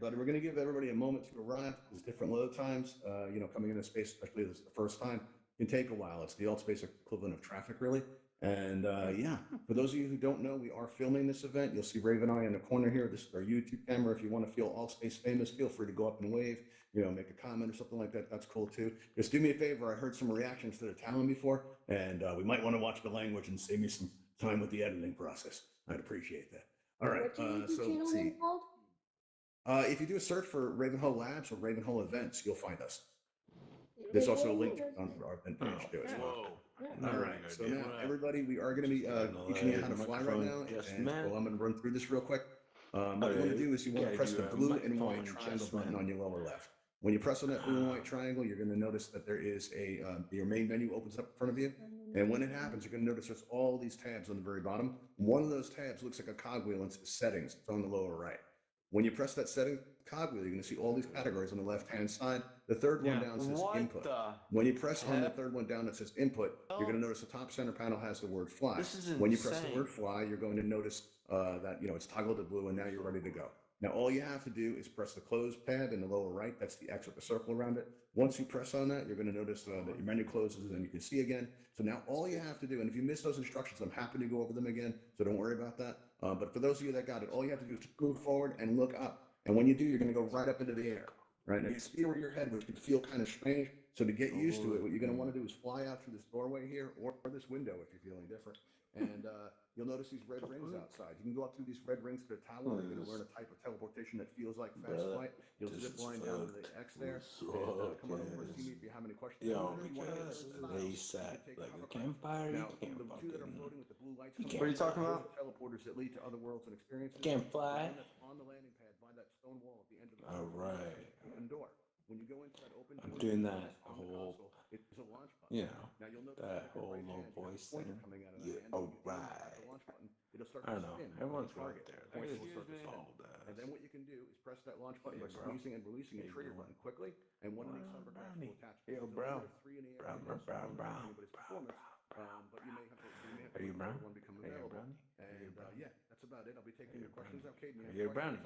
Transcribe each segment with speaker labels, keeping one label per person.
Speaker 1: everybody. We're going to give everybody a moment to arrive. There's different load times. Coming into space, especially this is the first time, can take a while. It's the Altspace equivalent of traffic, really. And for those of you who don't know, we are filming this event. You'll see Raven and I in the corner here. This is our YouTube camera. If you want to feel Altspace famous, feel free to go up and wave, make a comment or something like that. That's cool too. Just do me a favor. I heard some reactions to the talent before, and we might want to watch the language and save me some time with the editing process. I'd appreciate that. All right. So let's see. If you do a search for Ravenhall Labs or Ravenhall Events, you'll find us. There's also a link on our event page too as well. All right, so now everybody, we are going to be teaching you how to fly right now, and so I'm going to run through this real quick. What you want to do is you want to press the blue and white triangle button on your lower left. When you press on that blue and white triangle, you're going to notice that there is your main menu opens up in front of you, and when it happens, you're going to notice there's all these tabs on the very bottom. One of those tabs looks like a cogwheel and it says settings. It's on the lower right. When you press that setting cogwheel, you're going to see all these categories on the left-hand side. The third one down says input. When you press on the third one down that says input, you're going to notice the top center panel has the word fly. When you press the word fly, you're going to notice that it's toggled to blue, and now you're ready to go. Now, all you have to do is press the close tab in the lower right. That's the X with the circle around it. Once you press on that, you're going to notice that your menu closes and you can see again. So now all you have to do, and if you miss those instructions, I'm happy to go over them again, so don't worry about that. But for those of you that got it, all you have to do is move forward and look up. And when you do, you're going to go right up into the air. Right now, you see over your head, which can feel kind of strange. So to get used to it, what you're going to want to do is fly out through this doorway here or this window if you're feeling different. And you'll notice these red rings outside. You can go up through these red rings to the tower. You're going to learn a type of teleportation that feels like fast flight. You'll zip line down to the X there. And come on over and see me if you have any questions.
Speaker 2: Because they sat like a campfire.
Speaker 1: Now, the two that are floating with the blue lights.
Speaker 3: What are you talking about?
Speaker 1: Teleporters that lead to other worlds and experiences.
Speaker 2: Can't fly.
Speaker 1: The one that's on the landing pad by that stone wall at the end of the open door. When you go into that open door,
Speaker 2: I'm doing that whole,
Speaker 1: it's a launch button.
Speaker 2: now you'll notice that whole low voice thing. I don't know. Everyone's right there.
Speaker 1: And then what you can do is press that launch button by squeezing and releasing a trigger button quickly, and one of these hovercrafts will attach.
Speaker 2: Yo, brown.
Speaker 1: But you may have to.
Speaker 2: Are you brown?
Speaker 1: One become available. And that's about it. I'll be taking your questions out. Katie,
Speaker 2: you're brownie.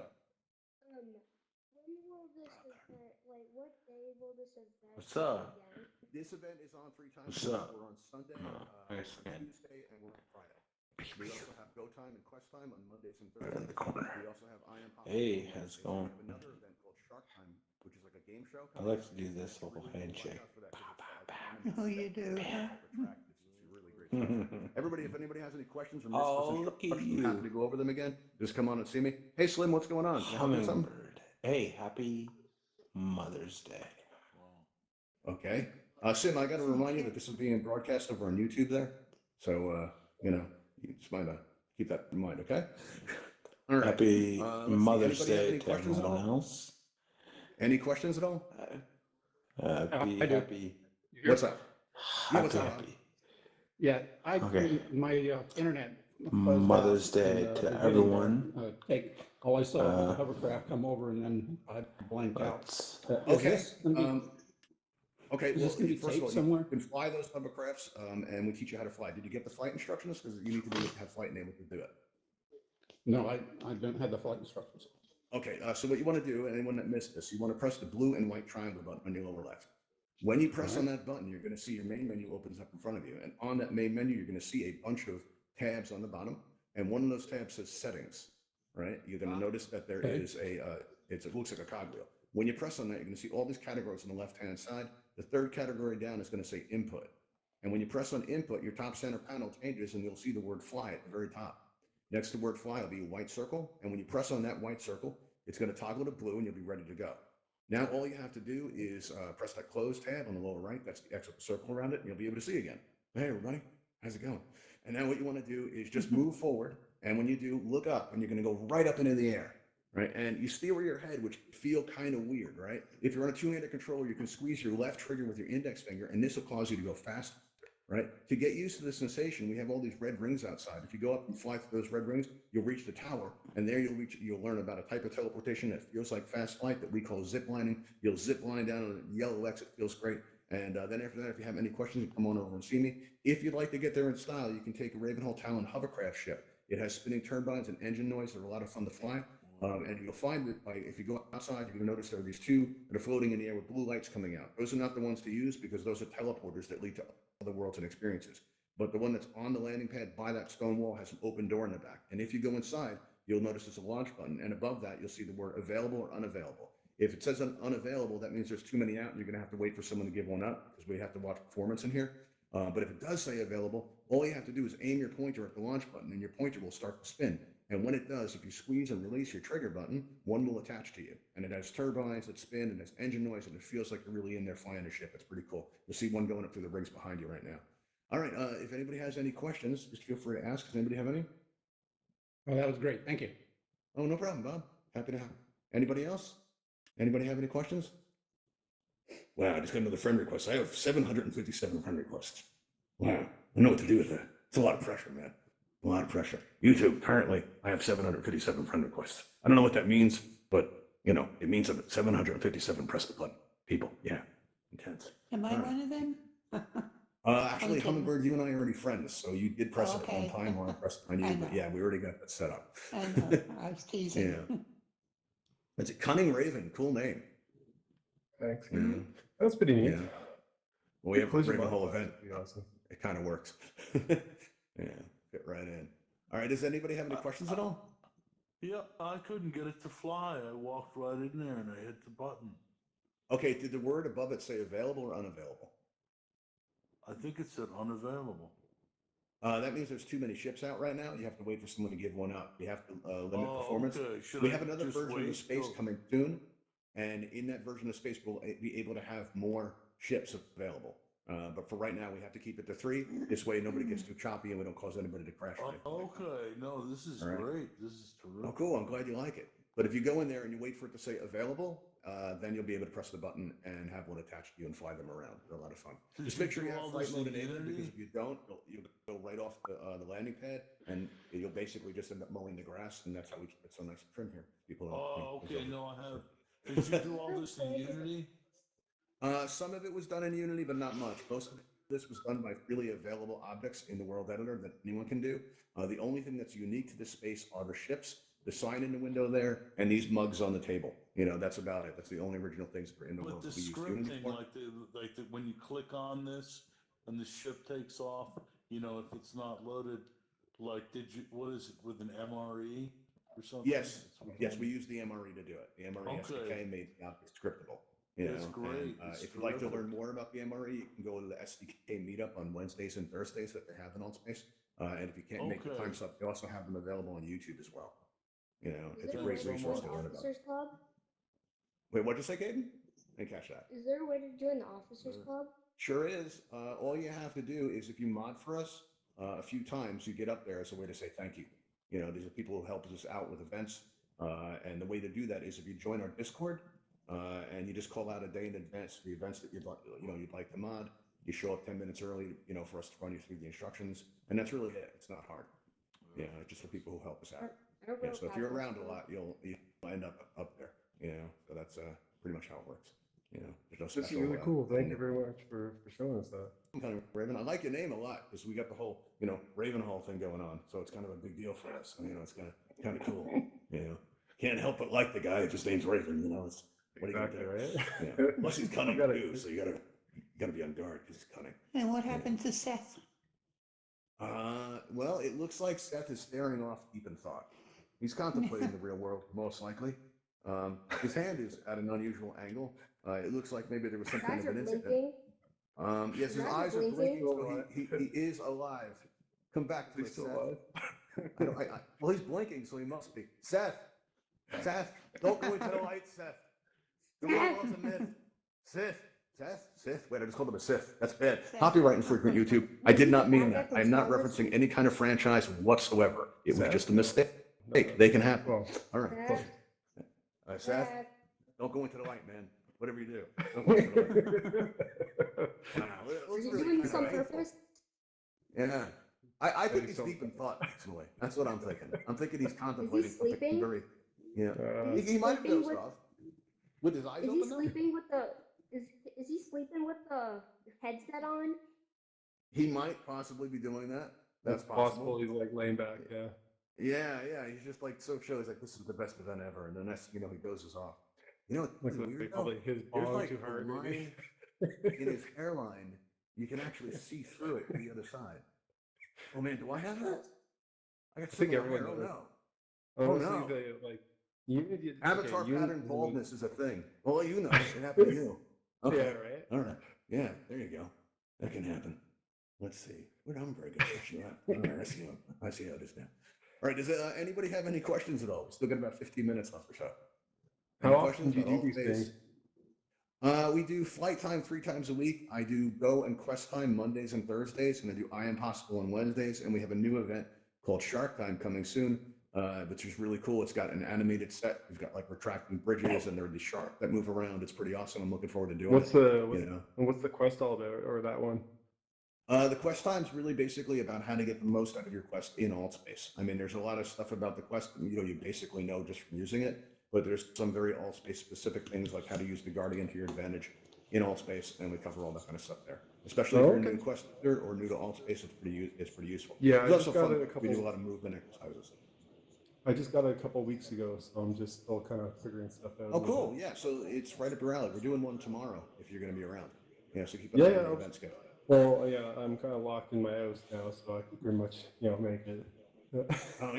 Speaker 4: When will this event, like what day will this event
Speaker 2: What's up?
Speaker 4: Again?
Speaker 1: This event is on 3 times.
Speaker 2: What's up?
Speaker 1: We're on Sunday, Tuesday, and we're on Friday. We also have Go Time and Quest Time on Mondays and Thursdays.
Speaker 2: In the corner.
Speaker 1: We also have I Am Pop.
Speaker 2: Hey, how's it going?
Speaker 1: We have another event called Shark Time, which is like a game show.
Speaker 2: I like to do this whole handshake.
Speaker 1: Oh, you do? Everybody, if anybody has any questions or
Speaker 2: look at you.
Speaker 1: I'm happy to go over them again. Just come on and see me. Hey, Slim, what's going on?
Speaker 2: Hummingbird. Hey, happy Mother's Day.
Speaker 1: Okay. Sim, I got to remind you that this is being broadcast over on YouTube there. So, you just mind to keep that in mind, okay? All right.
Speaker 2: Happy Mother's Day to everyone else.
Speaker 1: Any questions at all?
Speaker 2: Happy.
Speaker 1: What's up?
Speaker 2: Happy.
Speaker 5: Yeah, my internet.
Speaker 2: Mother's Day to everyone.
Speaker 5: All I saw was a hovercraft come over and then I blanked out.
Speaker 1: Okay.
Speaker 5: Okay.
Speaker 1: Is
Speaker 5: this going to be
Speaker 1: first of all,
Speaker 5: somewhere?
Speaker 1: You can fly those hovercrafts, and we teach you how to fly. Did you get the flight instructions? Because you need to have flight enabled to do it.
Speaker 5: No, I don't have the flight instructions.
Speaker 1: Okay. So what you want to do, anyone that missed this, you want to press the blue and white triangle button on your lower left. When you press on that button, you're going to see your main menu opens up in front of you. And on that main menu, you're going to see a bunch of tabs on the bottom. And one of those tabs says settings, right? You're going to notice that there is it looks like a cogwheel. When you press on that, you're going to see all these categories on the left-hand side. The third category down is going to say input. And when you press on input, your top center panel changes and you'll see the word fly at the very top. Next to the word fly will be a white circle. And when you press on that white circle, it's going to toggle to blue and you'll be ready to go. Now, all you have to do is press that close tab on the lower right. That's the X with the circle around it. And you'll be able to see again. Hey, everybody, how's it going? And now what you want to do is just move forward. And when you do, look up, and you're going to go right up into the air, right? And you steer your head, which feel kind of weird, right? If you're on a two-handed controller, you can squeeze your left trigger with your index finger, and this will cause you to go faster, right? To get used to the sensation, we have all these red rings outside. If you go up and fly through those red rings, you'll reach the tower, and there you'll learn about a type of teleportation that feels like fast flight that we call zip lining. You'll zip line down on a yellow X. It feels great. And then after that, if you have any questions, you come on over and see me. If you'd like to get there in style, you can take a Ravenhall Talon hovercraft ship. It has spinning turbines and engine noise. They're a lot of fun to fly. And you'll find that if you go outside, you're going to notice there are these two that are floating in the air with blue lights coming out. Those are not the ones to use because those are teleporters that lead to other worlds and experiences. But the one that's on the landing pad by that stone wall has an open door in the back. And if you go inside, you'll notice there's a launch button. And above that, you'll see the word available or unavailable. If it says unavailable, that means there's too many out and you're going to have to wait for someone to give one up because we have to watch performance in here. But if it does say available, all you have to do is aim your pointer at the launch button and your pointer will start to spin. And when it does, if you squeeze and release your trigger button, one will attach to you. And it has turbines that spin and has engine noise and it feels like you're really in there flying a ship. It's pretty cool. You'll see one going up through the rigs behind you right now. All right, if anybody has any questions, just feel free to ask. Does anybody have any?
Speaker 5: Oh, that was great. Thank you.
Speaker 1: Oh, no problem, Bob. Happy to help. Anybody else? Anybody have any questions? Wow, I just got another friend request. I have 757 friend requests. Wow, I don't know what to do with that. It's a lot of pressure, man. A lot of pressure. YouTube, currently, I have 757 friend requests. I don't know what that means, but, you know, it means 757 press the button. People, yeah, intense.
Speaker 3: Am I one of them?
Speaker 1: Actually,
Speaker 3: Okay.
Speaker 1: Hummingbird, you and I are already friends, so you did press it at one
Speaker 3: Okay.
Speaker 1: time while I pressed it on
Speaker 3: I
Speaker 1: you, but
Speaker 3: know.
Speaker 1: yeah, we already got that set up.
Speaker 3: I know, I was teasing.
Speaker 1: Yeah. That's a Cunning Raven, cool name.
Speaker 6: Thanks.
Speaker 1: Yeah.
Speaker 6: That's pretty neat.
Speaker 1: Yeah. Well, we have a
Speaker 6: Close your
Speaker 1: Ravenhall
Speaker 6: mouth,
Speaker 1: event.
Speaker 6: that'd be awesome.
Speaker 1: It kind of works. Yeah, fit right in. All right, does anybody have any questions at all?
Speaker 2: Yeah, I couldn't get it to fly. I walked right in there and I hit the button.
Speaker 1: Okay, did the word above it say available or unavailable?
Speaker 2: I think it said unavailable.
Speaker 1: That means there's too many ships out right now. You have to wait for someone to give one up. You have to limit performance.
Speaker 2: Okay. Should
Speaker 1: We
Speaker 2: I
Speaker 1: have another
Speaker 2: just
Speaker 1: version of
Speaker 2: wait
Speaker 1: Space
Speaker 2: till-
Speaker 1: coming soon, and in that version of Space, we'll be able to have more ships available. But for right now, we have to keep it to 3. This way, nobody gets too choppy and we don't cause anybody to crash. or anything like that.
Speaker 2: Okay, no, this is
Speaker 1: All right.
Speaker 2: great. This is terrific.
Speaker 1: Oh, cool. I'm glad you like it. But if you go in there and you wait for it to say available, then you'll be able to press the button and have one attached to you and fly them around. They're a lot of fun.
Speaker 2: Did
Speaker 1: Just
Speaker 2: you
Speaker 1: make sure you
Speaker 2: do
Speaker 1: have
Speaker 2: all
Speaker 1: flight
Speaker 2: this
Speaker 1: mode
Speaker 2: in
Speaker 1: enabled, because
Speaker 2: Unity?
Speaker 1: if you don't, you'll go right off the landing pad and you'll basically just end up mowing the grass. And that's how we keep it so nice and trim here. People don't
Speaker 2: Oh,
Speaker 1: think
Speaker 2: okay.
Speaker 1: it's
Speaker 2: No, I have. Did you do all this in Unity?
Speaker 1: Some of it was done in Unity, but not much. Most of this was done by freely available objects in the world editor that anyone can do. The only thing that's unique to this space are the ships, the sign in the window there, and these mugs on the table. You know, that's about it. That's the only original things that are in the
Speaker 2: With
Speaker 1: world
Speaker 2: the
Speaker 1: that we use Unity
Speaker 2: scripting,
Speaker 1: for.
Speaker 2: like when you click on this and the ship takes off, you know, if it's not loaded, like, what is it, with an MRE or something?
Speaker 1: Yes, yes, we use the MRE to do it. The MRE
Speaker 2: Okay.
Speaker 1: SDK made the object scriptable. You
Speaker 2: That's
Speaker 1: know,
Speaker 2: great.
Speaker 1: and,
Speaker 2: It's
Speaker 1: if you'd like to
Speaker 2: terrific.
Speaker 1: learn more about the MRE, you can go to the SDK Meetup on Wednesdays and Thursdays that they have in Altspace. And if you can't make the
Speaker 2: Okay.
Speaker 1: time slot, they also have them available on YouTube as well. You know,
Speaker 4: Is
Speaker 1: it's a
Speaker 4: there a
Speaker 1: great
Speaker 4: way to
Speaker 1: resource
Speaker 4: join
Speaker 1: to learn
Speaker 4: the
Speaker 1: about.
Speaker 4: Officers Club?
Speaker 1: Wait, what'd you say, Caden? I didn't catch that.
Speaker 4: Is there a way to join the Officers Club?
Speaker 1: Sure is. All you have to do is if you mod for us a few times, you get up there as a way to say thank you. You know, these are people who help us out with events. And the way to do that is if you join our Discord and you just call out a day in advance for the events that you'd like to mod. You show up 10 minutes early, you know, for us to run you through the instructions. And that's really it. It's not hard. Yeah, just for people who help us out.
Speaker 4: I don't
Speaker 1: Yeah,
Speaker 4: really
Speaker 1: so if
Speaker 4: have
Speaker 1: you're
Speaker 4: one,
Speaker 1: around a
Speaker 4: so-
Speaker 1: lot, you'll end up there. You know, so that's pretty much how it works. You know, there's no
Speaker 6: This is
Speaker 1: special.
Speaker 6: really cool. Thank you very much for showing us that.
Speaker 1: Kind of Raven. I like your name a lot because we got the whole, you know, Ravenhall thing going on. So it's kind of a big deal for us. You know, it's kind of cool. You know, can't help but like the guy. His name's Raven. You know, it's what
Speaker 6: Exactly,
Speaker 1: are you gonna do?
Speaker 6: right?
Speaker 1: Yeah. Plus he's cunning
Speaker 6: You gotta-
Speaker 1: too, so you gotta be on guard because he's cunning.
Speaker 3: And what happened to Seth?
Speaker 1: Well, it looks like Seth is staring off deep in thought. He's contemplating the real world, most likely. His hand is at an unusual angle. It looks like maybe there was some
Speaker 4: His
Speaker 1: kind
Speaker 4: eyes
Speaker 1: of
Speaker 4: are
Speaker 1: an incident.
Speaker 4: blinking.
Speaker 1: Yes, his
Speaker 4: His
Speaker 1: eyes are blinking, so
Speaker 6: Alive.
Speaker 1: he is alive. Come back to
Speaker 6: Is
Speaker 1: us,
Speaker 6: he still
Speaker 1: Seth.
Speaker 6: alive?
Speaker 1: Well, he's blinking, so he must be. Seth, don't go into the light, Seth. The world was a myth. Sith. Wait, I just called him a Sith. That's bad.
Speaker 3: Sith.
Speaker 1: Copyright infringement, YouTube. I did not mean that. I'm not referencing any kind of franchise whatsoever. It was
Speaker 6: Seth?
Speaker 1: just a mistake.
Speaker 6: No.
Speaker 1: They can happen.
Speaker 6: Well,
Speaker 1: All right.
Speaker 4: Seth,
Speaker 1: Seth,
Speaker 4: Seth,
Speaker 1: don't go into the light, man. Whatever you do, don't go into the light. Wow, it
Speaker 4: are
Speaker 1: looks
Speaker 4: you
Speaker 1: really
Speaker 4: doing this on
Speaker 1: kinda painful.
Speaker 4: purpose?
Speaker 1: Yeah. I think he's
Speaker 6: so-
Speaker 1: deep in thought, actually. That's what I'm thinking. I'm thinking he's contemplating something
Speaker 4: sleeping?
Speaker 1: very. Yeah.
Speaker 6: Uh,
Speaker 1: He might have
Speaker 4: sleeping
Speaker 1: dozed
Speaker 4: with-
Speaker 1: off. With his eyes
Speaker 4: Is he
Speaker 1: open though?
Speaker 4: sleeping with the? Is he sleeping with the headset on?
Speaker 1: He might possibly be doing that. That's
Speaker 6: it's possible
Speaker 1: possible.
Speaker 6: he's like laying back. Yeah.
Speaker 1: Yeah, yeah. He's just like so chill. He's like, this is the best event ever. And the next thing you know, he dozes off. You know what's
Speaker 6: Looks
Speaker 1: really
Speaker 6: like
Speaker 1: weird though?
Speaker 6: probably his
Speaker 1: There's
Speaker 6: bong
Speaker 1: like
Speaker 6: too
Speaker 1: a
Speaker 6: hard, maybe.
Speaker 1: line in his hairline. You can actually see through it to the other side. Oh man, do I have that? I got
Speaker 6: I think
Speaker 1: similar
Speaker 6: everyone
Speaker 1: hair. Oh
Speaker 6: does.
Speaker 1: no. Oh
Speaker 6: Honestly,
Speaker 1: no. Avatar
Speaker 6: Unit
Speaker 1: pattern
Speaker 6: is
Speaker 1: baldness is a thing. Well, you know, it happened to you. Okay.
Speaker 6: Yeah, right.
Speaker 1: All right. Yeah, there you go. That can happen. Let's see. Where'd Umberg go? She left. All right, I see how it is now. All right, does anybody have any questions at all? We still got about 15 minutes left or so.
Speaker 6: How
Speaker 1: Any
Speaker 6: often
Speaker 1: questions
Speaker 6: do you
Speaker 1: about
Speaker 6: do
Speaker 1: all
Speaker 6: these
Speaker 1: space?
Speaker 6: things?
Speaker 1: We do flight time 3 times a week. I do go and quest time Mondays and Thursdays, and I do I Am Possible on Wednesdays. And we have a new event called Shark Time coming soon, which is really cool. It's got an animated set. We've got like retracting bridges, and there are these sharks that move around. It's pretty awesome. I'm looking forward to doing
Speaker 6: What's
Speaker 1: it.
Speaker 6: the
Speaker 1: You know.
Speaker 6: what's the quest all about, or that one?
Speaker 1: The quest time is really basically about how to get the most out of your quest in Altspace. I mean, there's a lot of stuff about the quest, you basically know just from using it, but there's some very Altspace specific things like how to use the Guardian to your advantage in Altspace, and we cover all that kind of stuff there. Especially if
Speaker 6: Oh,
Speaker 1: you're a
Speaker 6: okay.
Speaker 1: new quest user or new to Altspace, it's pretty useful.
Speaker 6: Yeah, I
Speaker 1: It's
Speaker 6: just
Speaker 1: also
Speaker 6: got
Speaker 1: fun.
Speaker 6: it a
Speaker 1: We do a
Speaker 6: couple.
Speaker 1: lot of movement exercises.
Speaker 6: I just got it a couple weeks ago, so I'm just still kind of figuring stuff out a
Speaker 1: Oh,
Speaker 6: little
Speaker 1: cool.
Speaker 6: bit.
Speaker 1: Yeah. So it's right up your alley. We're doing one tomorrow if you're going to be around. Yeah. So keep an
Speaker 6: Yeah,
Speaker 1: eye
Speaker 6: yeah.
Speaker 1: on the event schedule.
Speaker 6: Well, yeah, I'm kind of locked in my house now, so I can pretty much, make it.
Speaker 1: Oh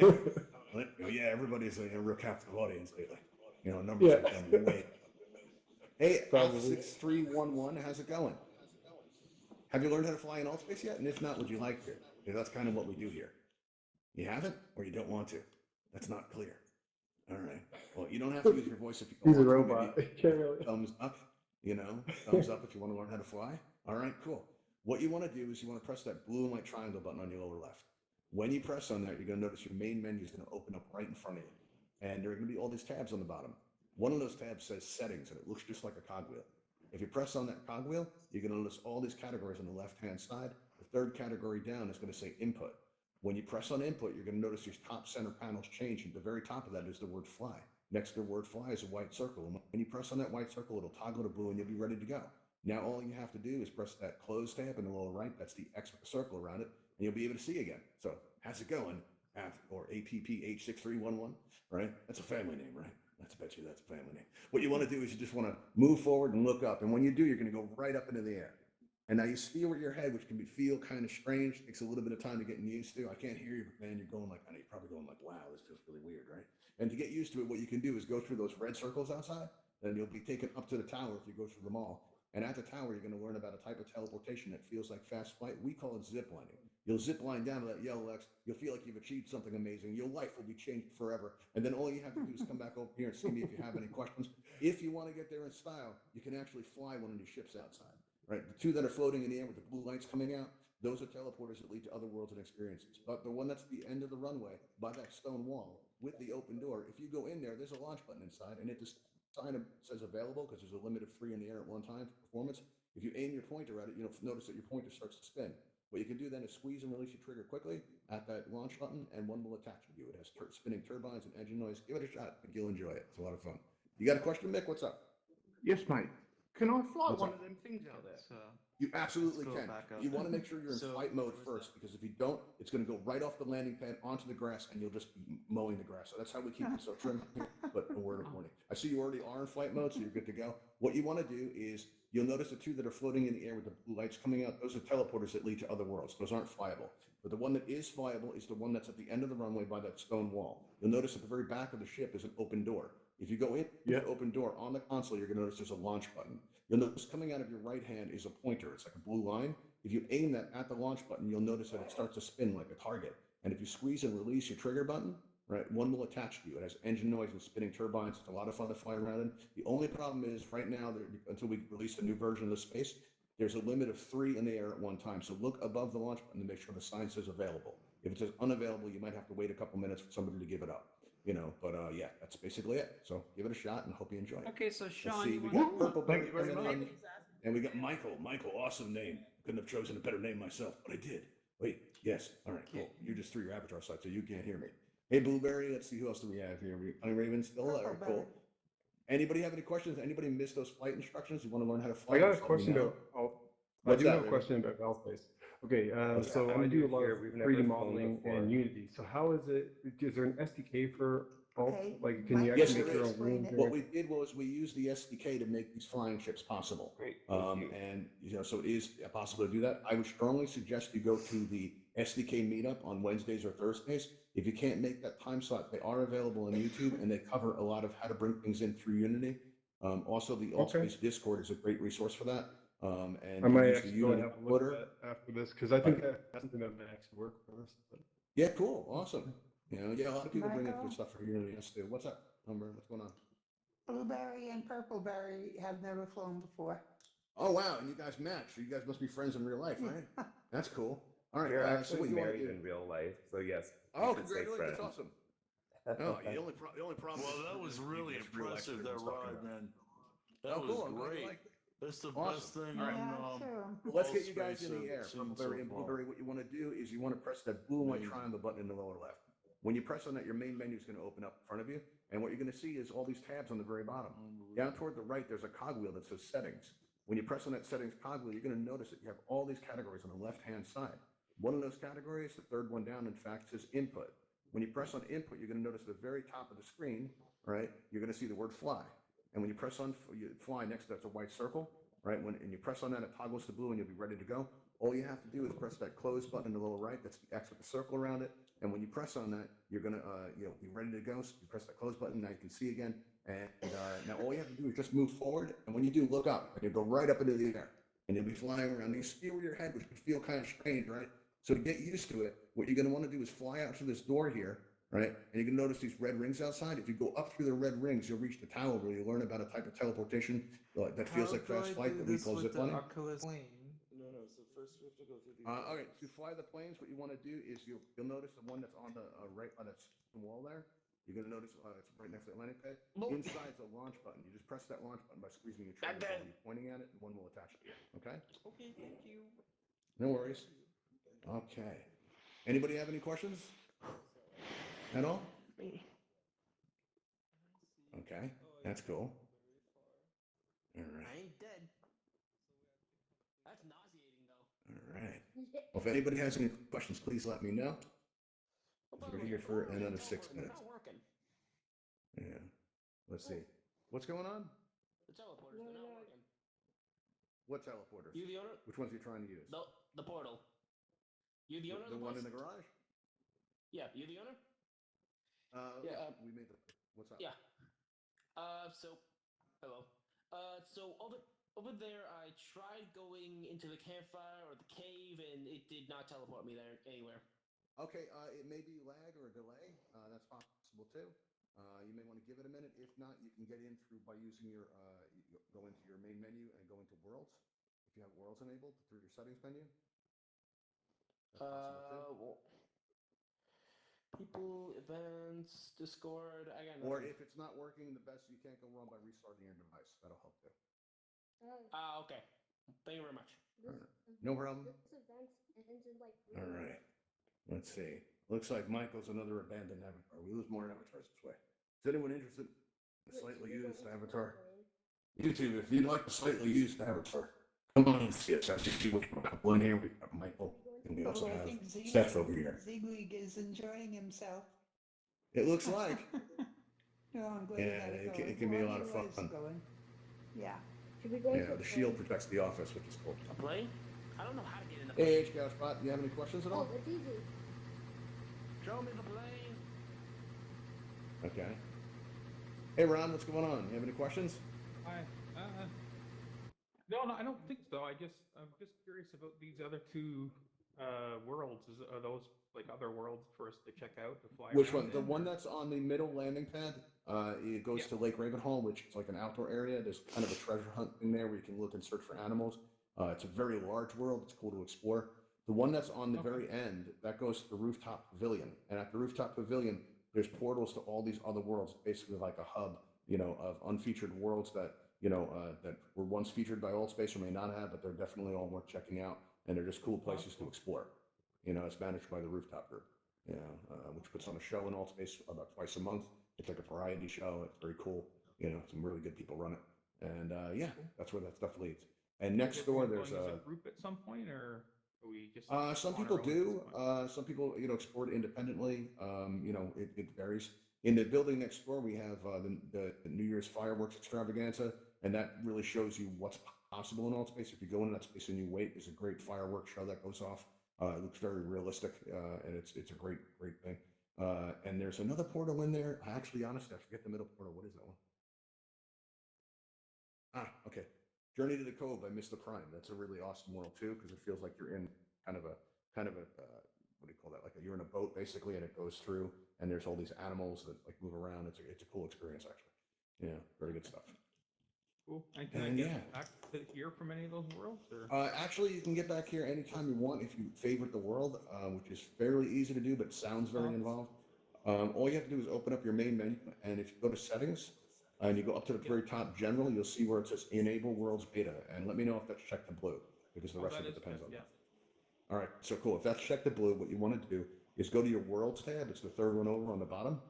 Speaker 1: yeah. Yeah, everybody's a real captive audience lately. Numbers
Speaker 6: Yeah,
Speaker 1: have gone way. Hey,
Speaker 6: probably.
Speaker 1: F6311, how's it going? Have you learned how to fly in Altspace yet? And if not, would you like to? Because that's kind of what we do here. You haven't, or you don't want to? That's not clear. All right. Well, you don't have to use your voice if you don't
Speaker 6: He's a
Speaker 1: want to.
Speaker 6: robot.
Speaker 1: Maybe
Speaker 6: He can't really.
Speaker 1: thumbs up. Thumbs up if you want to learn how to fly. All right, cool. What you want to do is you want to press that blue and white triangle button on your lower left. When you press on that, you're going to notice your main menu is going to open up right in front of you. And there are going to be all these tabs on the bottom. One of those tabs says settings, and it looks just like a cogwheel. If you press on that cogwheel, you're going to notice all these categories on the left-hand side. The third category down is going to say input. When you press on input, you're going to notice your top center panels change. And at the very top of that is the word fly. Next to the word fly is a white circle. And when you press on that white circle, it'll toggle to blue and you'll be ready to go. Now, all you have to do is press that close tab in the lower right. That's the X with the circle around it. And you'll be able to see again. So how's it going? Or APPH6311, right? That's a family name, right? Let's bet you that's a family name. What you want to do is you just want to move forward and look up. And when you do, you're going to go right up into the air. And now you feel with your head, which can feel kind of strange. Takes a little bit of time to get used to. I can't hear you, but man, you're going like, I know you're probably going like, wow, this feels really weird, right? And to get used to it, what you can do is go through those red circles outside, and you'll be taken up to the tower if you go through them all. And at the tower, you're going to learn about a type of teleportation that feels like fast flight. We call it zip lining. You'll zip line down to that yellow X. You'll feel like you've achieved something amazing. Your life will be changed forever. And then all you have to do is come back over here and see me if you have any questions. If you want to get there in style, you can actually fly one of these ships outside. Right, the two that are floating in the air with the blue lights coming out, those are teleporters that lead to other worlds and experiences. But the one that's at the end of the runway by that stone wall with the open door, if you go in there, there's a launch button inside, and it just says available because there's a limit of 3 in the air at one time for performance. If you aim your pointer at it, you'll notice that your pointer starts to spin. What you can do then is squeeze and release your trigger quickly at that launch button, and one will attach to you. It has spinning turbines and engine noise. Give it a shot. I think you'll enjoy it. It's a lot of fun. You got a question, Mick? What's up?
Speaker 7: Yes, mate. Can I fly
Speaker 1: What's
Speaker 7: one
Speaker 1: up?
Speaker 7: of them things out there?
Speaker 1: You absolutely
Speaker 8: go
Speaker 1: can.
Speaker 8: back up.
Speaker 1: You want to make sure you're in
Speaker 8: So,
Speaker 1: flight mode
Speaker 8: where's
Speaker 1: first,
Speaker 8: that?
Speaker 1: because if you don't, it's going to go right off the landing pad onto the grass, and you'll just be mowing the grass. So that's how we keep it so trim here. But a word of warning. I see you already are in flight mode, so you're good to go. What you want to do is you'll notice the two that are floating in the air with the blue lights coming out. Those are teleporters that lead to other worlds. Those aren't flyable. But the one that is flyable is the one that's at the end of the runway by that stone wall. You'll notice at the very back of the ship is an open door. If you go in the open door on the console, you're going to notice there's a launch button. You'll notice coming out of your right hand is a pointer. It's like a blue line. If you aim that at the launch button, you'll notice that it starts to spin like a target. And if you squeeze and release your trigger button, right, one will attach to you. It has engine noise and spinning turbines. It's a lot of fun to fly around in. The only problem is right now, until we release a new version of the space, there's a limit of 3 in the air at one time. So look above the launch button to make sure the sign says available. If it says unavailable, you might have to wait a couple minutes for somebody to give it up. But yeah, that's basically it. So give it a shot and hope you enjoy it.
Speaker 8: Okay, so
Speaker 1: Let's
Speaker 8: Sean,
Speaker 1: see,
Speaker 8: you
Speaker 1: we
Speaker 8: want
Speaker 1: got Purple
Speaker 7: Thank
Speaker 1: Bird
Speaker 7: you very
Speaker 1: coming
Speaker 7: much.
Speaker 1: in, and we got Michael. Michael, awesome name. Couldn't have chosen a better name myself, but I did. Wait, yes. All right, cool. You just threw your avatar aside, so you can't hear me. Hey, Blueberry, let's see who else do we have here. Honey Raven still? All right, cool. Anybody have any questions? Anybody miss those flight instructions? You want to learn how to fly?
Speaker 6: I got a
Speaker 1: Just let me
Speaker 6: question
Speaker 1: know.
Speaker 6: about. I
Speaker 1: What's
Speaker 6: do
Speaker 1: that,
Speaker 6: have a
Speaker 1: Raven?
Speaker 6: question about Altspace. Okay,
Speaker 1: Okay.
Speaker 6: so
Speaker 8: I'm
Speaker 6: I do
Speaker 8: new
Speaker 6: a lot
Speaker 8: here.
Speaker 6: of
Speaker 8: We've never
Speaker 6: 3D
Speaker 8: flown
Speaker 6: modeling
Speaker 8: before.
Speaker 6: and Unity. So how is it? Is there an SDK for Alt?
Speaker 3: Okay,
Speaker 6: Like, can you
Speaker 3: Michael
Speaker 6: actually
Speaker 1: Yes,
Speaker 6: make
Speaker 1: there
Speaker 6: your
Speaker 1: is.
Speaker 6: own
Speaker 3: explain
Speaker 6: rooms?
Speaker 3: it.
Speaker 1: What we did was we used the SDK to make these flying ships possible.
Speaker 8: Great. Thank you.
Speaker 1: And so it is possible to do that. I would strongly suggest you go to the SDK meetup on Wednesdays or Thursdays. If you can't make that time slot, they are available on YouTube and they cover a lot of how to bring things in through Unity. Also, the
Speaker 6: Okay.
Speaker 1: Altspace Discord is a great resource for that. And
Speaker 6: I
Speaker 1: you
Speaker 6: might
Speaker 1: use the
Speaker 6: actually go and
Speaker 1: Unity
Speaker 6: have a look
Speaker 1: uploader.
Speaker 6: at that after this because I think that's something that might actually work for us. But
Speaker 1: Yeah, cool, awesome. Yeah, a lot of people bring up
Speaker 3: Michael?
Speaker 1: good stuff for Unity. Yes, too. What's up, Humber? What's going on?
Speaker 3: Blueberry and Purpleberry have never flown before.
Speaker 1: Oh wow, and you guys match. You guys must be friends in real life, right? That's cool. All right.
Speaker 8: We're
Speaker 1: So
Speaker 8: actually
Speaker 1: what you want to
Speaker 8: married
Speaker 1: do?
Speaker 8: in real life, so yes. we
Speaker 1: Oh,
Speaker 8: can say
Speaker 1: congratulations! That's
Speaker 8: friends.
Speaker 1: awesome. No, the only problem.
Speaker 2: Well,
Speaker 1: is
Speaker 2: that
Speaker 1: we're
Speaker 2: was
Speaker 1: gonna
Speaker 2: really
Speaker 1: leave this real life
Speaker 2: impressive,
Speaker 1: shit
Speaker 2: that
Speaker 1: everyone's talking
Speaker 2: ride,
Speaker 1: about.
Speaker 2: man. That
Speaker 1: Oh,
Speaker 2: was
Speaker 1: cool. I'm glad you
Speaker 2: great.
Speaker 1: liked it.
Speaker 2: That's the
Speaker 1: Awesome.
Speaker 2: best thing
Speaker 1: All right.
Speaker 3: Yeah,
Speaker 2: on
Speaker 3: sure.
Speaker 1: Well, let's get you guys
Speaker 2: Altspace
Speaker 1: in the
Speaker 2: I've
Speaker 1: air.
Speaker 2: seen
Speaker 1: Purpleberry
Speaker 2: so
Speaker 1: and
Speaker 2: far.
Speaker 1: Blueberry. What you want to do is you want to press that blue and white
Speaker 2: Amazing.
Speaker 1: triangle button in the lower left. When you press on that, your main menu is going to open up in front of you, and what you're going to see is all these tabs on the very bottom. Down toward the right, there's a cogwheel that says Settings. When you press on that Settings cogwheel, you're going to notice that you have all these categories on the left-hand side. One of those categories, the third one down, in fact, says Input. When you press on Input, you're going to notice at the very top of the screen, right, you're going to see the word Fly. And when you press on Fly, next to that's a white circle, right? And you press on that, it toggles to blue, and you'll be ready to go. All you have to do is press that Close button in the lower right. That's the X with the circle around it. And when you press on that, you're gonna be ready to go. So you press that Close button. Now you can see again. And now all you have to do is just move forward. And when you do, look up, and you go right up into the air, and you'll be flying around. You see over your head, which can feel kind of strange, right? So to get used to it, what you're gonna want to do is fly out through this door here, right? And you can notice these red rings outside. If you go up through the red rings, you'll reach the tower where you learn about a type of teleportation that feels like fast flight that we call zip lining.
Speaker 8: No, so first we have to go through these.
Speaker 1: All right, to fly the planes, what you want to do is you'll notice the one that's on the right on that wall there. You're going to notice it's right next to the landing pad. Inside the launch button. You just press that launch button by squeezing your trigger while you're pointing at it, and one will attach to it. Okay?
Speaker 8: Okay, thank you.
Speaker 1: No worries. Okay. Anybody have any questions at all? Okay, that's cool. All right.
Speaker 9: I ain't dead. That's nauseating, though.
Speaker 1: All right. Well, if anybody has any questions, please let me know. We're here for another 6 minutes.
Speaker 9: Not working.
Speaker 1: Yeah. Let's see. What's going on?
Speaker 9: The teleporters, they're not working.
Speaker 1: What teleporters?
Speaker 9: You the owner?
Speaker 1: Which ones are you trying to use?
Speaker 9: The portal. You the owner of
Speaker 1: The
Speaker 9: the
Speaker 1: one
Speaker 9: place?
Speaker 1: in the garage?
Speaker 9: Yeah, you the owner?
Speaker 1: Yeah. We made the. What's up?
Speaker 9: Yeah. Hello. So over there, I tried going into the campfire or the cave, and it did not teleport me there anywhere.
Speaker 1: Okay. It may be lag or a delay. That's possible too. You may want to give it a minute. If not, you can get in through by using your go into your main menu and go into Worlds. If you have Worlds enabled through your settings menu. That's possible too.
Speaker 9: Well, people, events, Discord. I got nothing.
Speaker 1: Or if it's not working, the best you can't go wrong by restarting your device. That'll help too.
Speaker 9: Okay. Thank you very much.
Speaker 1: No problem.
Speaker 4: This event ends in like 3
Speaker 1: All
Speaker 4: minutes.
Speaker 1: right. Let's see. Looks like Michael's another abandoned avatar. We lose more avatars this way. Is anyone interested in a
Speaker 4: Wait,
Speaker 1: slightly
Speaker 4: should we go
Speaker 1: used
Speaker 4: into the
Speaker 1: avatar?
Speaker 4: plane?
Speaker 1: YouTube, if you'd like a slightly used avatar, come on and see us. As you see, we've got one here, we've got Michael, and we also
Speaker 3: Oh, I
Speaker 1: have
Speaker 3: think
Speaker 1: Seth over here.
Speaker 3: Ziegler is enjoying himself.
Speaker 1: It looks like.
Speaker 3: No, I'm glad
Speaker 1: Yeah,
Speaker 3: you got
Speaker 1: it
Speaker 3: going.
Speaker 1: can be a
Speaker 3: Well,
Speaker 1: lot of
Speaker 3: your life's
Speaker 1: fun.
Speaker 3: Going. Yeah.
Speaker 4: Should we go into
Speaker 1: Yeah,
Speaker 4: a
Speaker 1: the shield
Speaker 4: plane?
Speaker 1: protects the office, which is cool.
Speaker 9: A plane? I don't know how to get in the plane.
Speaker 1: Hey, H-Cow Spot, do you have any questions at
Speaker 4: Oh,
Speaker 1: all?
Speaker 4: it's easy.
Speaker 9: Show me the plane.
Speaker 1: Okay. Hey, Ron, what's going on? You have any questions?
Speaker 5: Hi. No, I don't think so. I'm just curious about these other two worlds. Are those like other worlds for us to check out to fly
Speaker 1: Which
Speaker 5: around
Speaker 1: one? The
Speaker 5: in,
Speaker 1: one
Speaker 5: or-
Speaker 1: that's on the middle landing pad. It goes
Speaker 5: Yeah.
Speaker 1: to Lake Ravenhall, which is like an outdoor area. There's kind of a treasure hunt in there where you can look and search for animals. It's a very large world. It's cool to explore. The one that's on the
Speaker 5: Okay.
Speaker 1: very end, that goes to the rooftop pavilion. And at the rooftop pavilion, there's portals to all these other worlds. Basically like a hub, of unfeatured worlds that, that were once featured by Altspace or may not have, but they're definitely all worth checking out. And they're just cool places to explore. It's managed by the rooftop group. Which puts on a show in Altspace about twice a month. It's like a variety show. It's very cool. Some really good people run it. And yeah, that's where that stuff leads. And
Speaker 5: Is
Speaker 1: next
Speaker 5: it
Speaker 1: door,
Speaker 5: going
Speaker 1: there's
Speaker 5: as
Speaker 1: a.
Speaker 5: group at some point, or Or we just
Speaker 1: Some
Speaker 5: on our
Speaker 1: people
Speaker 5: own at this
Speaker 1: do.
Speaker 5: point?
Speaker 1: Some people, export independently. It varies. In the building next door, we have the New Year's fireworks extravaganza, and that really shows you what's possible in Altspace. If you go into that space and you wait, there's a great fireworks show that goes off. It looks very realistic, and it's a great thing. And there's another portal in there. Honestly, I forget the middle portal. What is that one? Okay. Journey to the Cove by Mr. Prime. That's a really awesome world too, because it feels like you're in kind of a what do you call that? Like you're in a boat basically, and it goes through, and there's all these animals that like move around. It's a cool experience actually. Yeah, very good stuff.
Speaker 5: Cool. And can I
Speaker 1: And
Speaker 5: get
Speaker 1: yeah.
Speaker 5: back to here from any of those worlds? Or
Speaker 1: Actually, you can get back here anytime you want if you favorite the world, which is fairly easy to do, but sounds very involved. All you have to do is open up your main menu, and if you go to settings and you go up to the very top general, you'll see where it says enable worlds beta, and let me know if that's checked to blue, because the rest
Speaker 5: that
Speaker 1: of it
Speaker 5: is
Speaker 1: depends
Speaker 5: checked,
Speaker 1: on
Speaker 5: yeah.
Speaker 1: that. All right, so cool. If that's checked to blue, what you want to do is go to your worlds tab. It's the third one over on the bottom,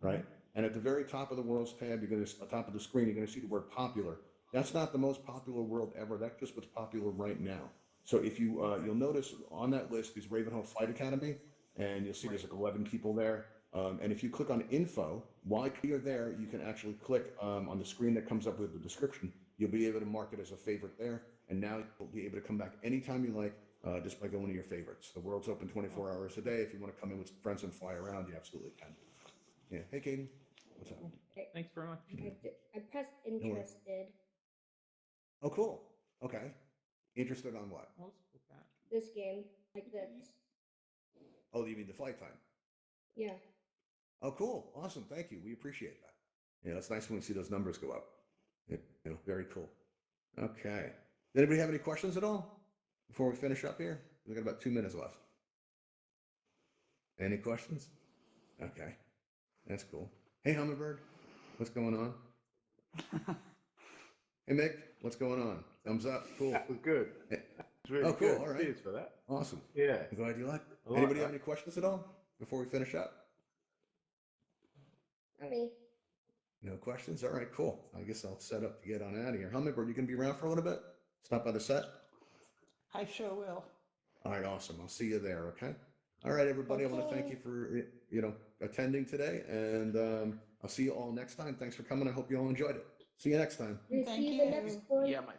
Speaker 1: right? And at the very top of the worlds tab, you're going to, on top of the screen, you're going to see the word popular. That's not the most popular world ever. That's just what's popular right now. So if you, you'll notice on that list is Ravenhall Flight Academy, and you'll see there's like 11 people there. And if you click on info, while you're there, you can actually click on the screen that comes up with the description. You'll be able to mark it as a favorite there. And now you'll be able to come back anytime you like, just by going to your favorites. The world's open 24 hours a day. If you want to come in with some friends and fly around, you absolutely can. Yeah. Hey, Kaden. What's up?
Speaker 5: Thanks very much.
Speaker 4: I pressed
Speaker 1: worries.
Speaker 4: interested.
Speaker 1: Oh, cool. Okay. Interested on what?
Speaker 5: Well, let's look at
Speaker 4: This game, like this.
Speaker 1: Oh, you mean the flight time?
Speaker 4: Yeah.
Speaker 1: Oh, cool. Awesome. Thank you. We appreciate that. Yeah, it's nice when we see those numbers go up. Very cool. Okay. Does anybody have any questions at all before we finish up here? We've got about 2 minutes left. Any questions? Okay. That's cool. Hey, Hummingbird. What's going on? Hey, Mick. What's going on? Thumbs up. Cool.
Speaker 7: That was good.
Speaker 1: Hey.
Speaker 7: It's really
Speaker 1: Oh, cool.
Speaker 7: good.
Speaker 1: All right.
Speaker 7: Cheers for that.
Speaker 1: Awesome.
Speaker 7: Yeah.
Speaker 1: I'm glad you liked it.
Speaker 7: I like
Speaker 1: Anybody have
Speaker 7: that.
Speaker 1: any questions at all before we finish up?
Speaker 4: Mommy.
Speaker 1: No questions? All right, cool. I guess I'll set up to get on out of here. Hummingbird, you can be around for a little bit? Stop by the set?
Speaker 3: I sure will.
Speaker 1: All right, awesome. I'll see you there, okay? All right, everybody, I want to thank
Speaker 4: Okay.
Speaker 1: you for, attending today, and I'll see you all next time. Thanks for coming. I hope you all enjoyed it. See you next time.
Speaker 4: See
Speaker 3: Thank
Speaker 4: you the next
Speaker 3: you.
Speaker 4: one.
Speaker 8: Yeah, my